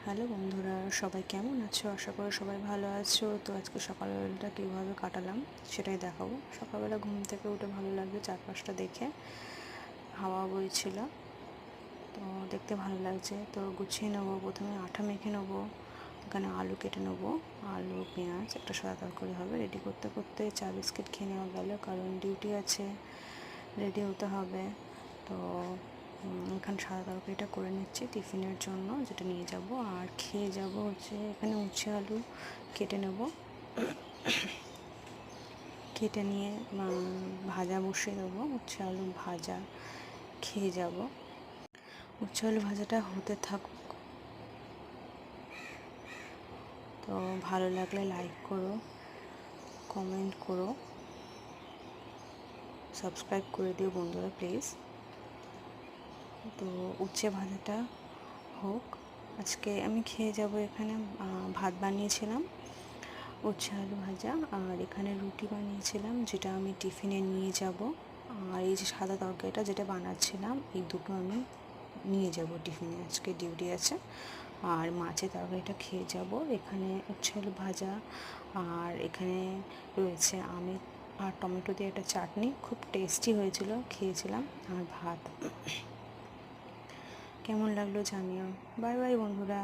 Hello বন্ধুরা, সবাই কেমন আছো? আশা করি সবাই ভালো আছো। তো আজকে সকালবেলাটা কীভাবে কাটালাম সেটাই দেখাবো। সকালবেলা ঘুম থেকে উঠে ভালো লাগবে, চারপাশটা দেখে হাওয়া বইছিল, তো দেখতে ভালো লাগছে। তো গুছিয়ে নেবো, প্রথমে আঠা মেখে নেবো, এখানে আলু কেটে নেবো, আলু পেঁয়াজ একটা সাদা তরকারি হবে। রেডি করতে করতে চা বিস্কিট খেয়ে নেওয়া গেল, কারণ ডিউটি আছে, রেডি হতে হবে। তো এখানে সাদা তরকারিটা করে নিচ্ছি টিফিনের জন্য, যেটা নিয়ে যাব। আর খেয়ে যাব হচ্ছে এখানে উচ্ছে আলু কেটে নেব, কেটে নিয়ে ভাজা বসিয়ে দেবো। উচ্ছে আলু ভাজা খেয়ে যাব। উচ্ছে আলু ভাজাটা হতে থাকুক। তো ভালো লাগলে লাইক করো, কমেন্ট করো, সাবস্ক্রাইব করে দিও বন্ধুরা প্লিজ। তো উচ্ছে ভাজাটা হোক, আজকে আমি খেয়ে যাব। এখানে ভাত বানিয়েছিলাম, উচ্ছে আলু ভাজা, আর এখানে রুটি বানিয়েছিলাম যেটা আমি টিফিনে নিয়ে যাব। আর এই যে সাদা তরকারিটা যেটা বানাচ্ছিলাম, এই দুটো আমি নিয়ে যাব টিফিনে, আজকে ডিউটি আছে। আর মাছের তরকারিটা খেয়ে যাব। এখানে উচ্ছে আলু ভাজা, আর এখানে রয়েছে আমের আর টমেটো দিয়ে একটা চাটনি, খুব টেস্টি হয়েছিল, খেয়েছিলাম। আর ভাত। কেমন লাগলো জানিও। বাই বাই বন্ধুরা।